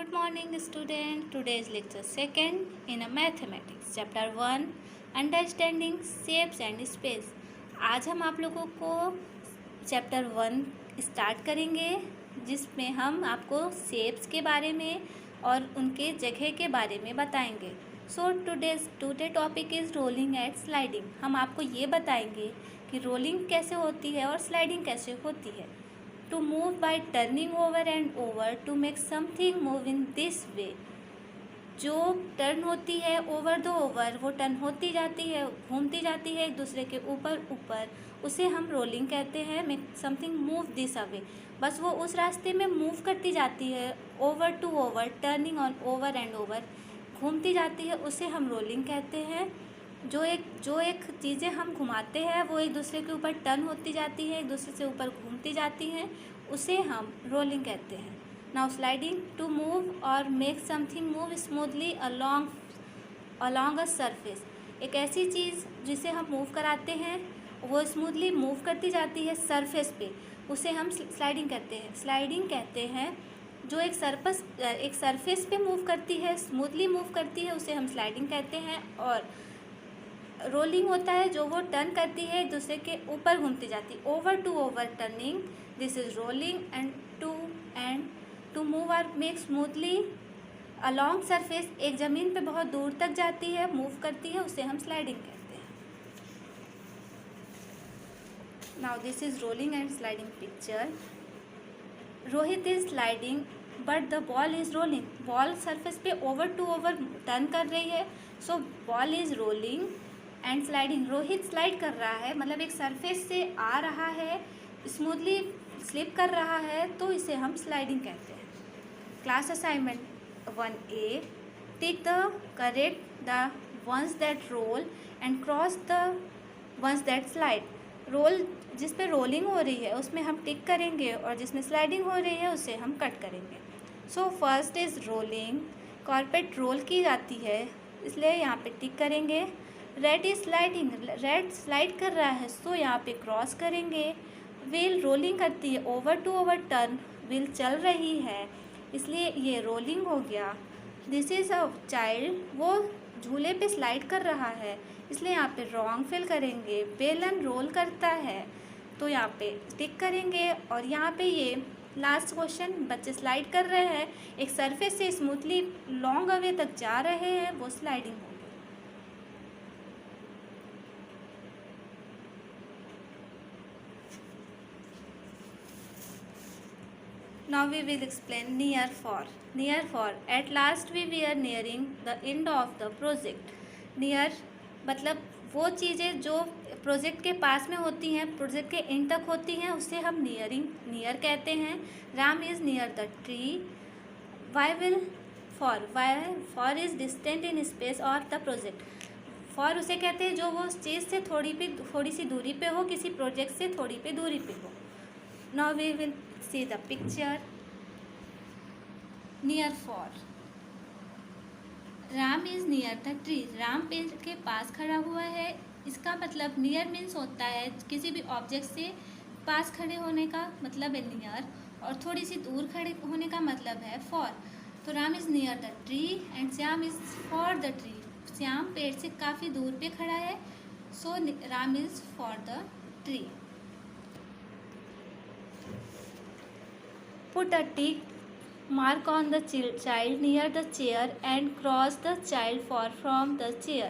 Good morning student. Today's lecture second in a mathematics chapter 1 understanding shapes and space. आज हम आप लोगों को चैप्टर 1 स्टार्ट करेंगे जिसमें हम आपको शेप्स के बारे में और उनके जगह के बारे में बताएंगे. So today topic is rolling and sliding. हम आपको ये बताएंगे कि रोलिंग कैसे होती है और स्लाइडिंग कैसे होती है. To move by turning over and over to make something move in this way. जो टर्न होती है ओवर द ओवर, वो टर्न होती जाती है, घूमती जाती है एक दूसरे के ऊपर ऊपर, उसे हम रोलिंग कहते हैं. Make something move this away, बस वो उस रास्ते में मूव करती जाती है. Over to over, turning on over and over, घूमती जाती है, उसे हम रोलिंग कहते हैं. जो एक चीज़ें हम घुमाते हैं वो एक दूसरे के ऊपर टर्न होती जाती है, एक दूसरे से ऊपर घूमती जाती हैं, उसे हम रोलिंग कहते हैं. नाउ स्लाइडिंग, टू मूव और make something move smoothly along a surface. एक ऐसी चीज़ जिसे हम मूव कराते हैं वो स्मूथली मूव करती जाती है सरफेस पे, उसे हम स्लाइडिंग कहते हैं. स्लाइडिंग कहते हैं जो एक सरफेस पे मूव करती है, स्मूथली मूव करती है, उसे हम स्लाइडिंग कहते हैं. और रोलिंग होता है जो वो टर्न करती है, एक दूसरे के ऊपर घूमती जाती. Over to over turning, this is rolling. And to move और मेक स्मूथली अलोंग सरफेस, एक ज़मीन पे बहुत दूर तक जाती है, मूव करती है, उसे हम स्लाइडिंग कहते हैं. Now this is rolling and sliding picture. Rohit is sliding but the ball is rolling. Ball surface पे ओवर टू ओवर टर्न कर रही है, सो ball is rolling and sliding. Rohit slide कर रहा है, मतलब एक सरफेस से आ रहा है, स्मूथली स्लिप कर रहा है, तो इसे हम स्लाइडिंग कहते हैं. Class assignment 1A, tick the correct the ones that roll and cross the ones that slide. Roll जिस पे रोलिंग हो रही है उसमें हम टिक करेंगे और जिसमें स्लाइडिंग हो रही है उसे हम कट करेंगे. So first is rolling, carpet roll की जाती है इसलिए यहाँ पे टिक करेंगे. Red is sliding, red slide कर रहा है, सो यहाँ पे क्रॉस करेंगे. व्हील रोलिंग करती है, over to over turn, wheel चल रही है इसलिए ये रोलिंग हो गया. दिस इज़ अ चाइल्ड, वो झूले पे स्लाइड कर रहा है इसलिए यहाँ पे रॉन्ग फिल करेंगे. बेलन रोल करता है तो यहाँ पे टिक करेंगे. और यहाँ पे ये लास्ट क्वेश्चन, बच्चे स्लाइड कर रहे हैं, एक सरफेस से स्मूथली लॉन्ग अवे तक जा रहे हैं, वो स्लाइडिंग हो गई. Now we will explain near for. Near for, at last we were nearing the end of the project. Near मतलब वो चीज़ें जो प्रोजेक्ट के पास में होती हैं, प्रोजेक्ट के एंड तक होती हैं, उसे हम नियर कहते हैं. Ram is near the tree. Why will far is distant in space और द प्रोजेक्ट. फॉर उसे कहते हैं जो वो उस चीज़ से थोड़ी सी दूरी पे हो, किसी प्रोजेक्ट से थोड़ी पे दूरी पे हो. Now we will see the picture. Near for. Ram is near the tree. Ram पेड़ के पास खड़ा हुआ है. इसका मतलब नियर मीन्स होता है किसी भी ऑब्जेक्ट से पास खड़े होने का मतलब है नियर, और थोड़ी सी दूर खड़े होने का मतलब है फॉर. तो Ram is near the tree and Shyam is far the tree. Shyam पेड़ से काफ़ी दूर पे खड़ा है, so Ram is far the tree. Put a tick mark on the child near the chair and cross the child far from the chair.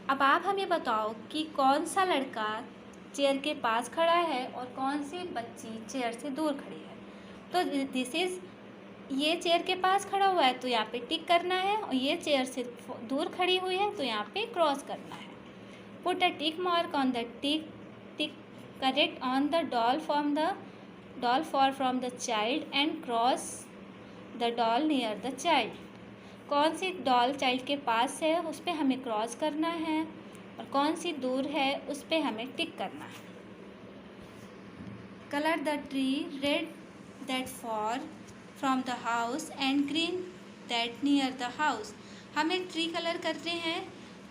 अब आप हमें बताओ कि कौन सा लड़का चेयर के पास खड़ा है और कौन सी बच्ची चेयर से दूर खड़ी है. तो दिस इज़, ये चेयर के पास खड़ा हुआ है तो यहाँ पे टिक करना है, और ये चेयर से दूर खड़ी हुई है तो यहाँ पे क्रॉस करना है. Put a tick mark on the tick correct on the doll far from the child and cross the doll near the child. कौन सी डॉल चाइल्ड के पास है उस पर हमें क्रॉस करना है, और कौन सी दूर है उस पर हमें टिक करना है. Colour the tree read that for from the house and green that near the house. हमें ट्री कलर करते हैं,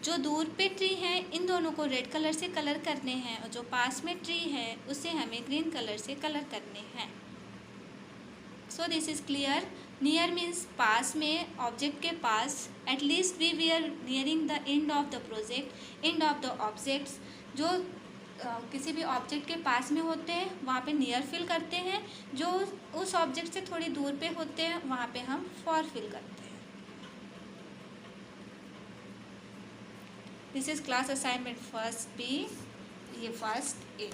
जो दूर पे ट्री है इन दोनों को रेड कलर से कलर करने हैं, और जो पास में ट्री है उसे हमें ग्रीन कलर से कलर करने हैं. So this is clear. Near means पास में, ऑब्जेक्ट के पास। At least we are nearing the end of the project, end of the objects. जो किसी भी ऑब्जेक्ट के पास में होते हैं वहाँ पे नियर फिल करते हैं, जो उस ऑब्जेक्ट से थोड़ी दूर पे होते हैं वहाँ पे हम फॉर फिल करते हैं। This is class assignment first B, ये फर्स्ट ए।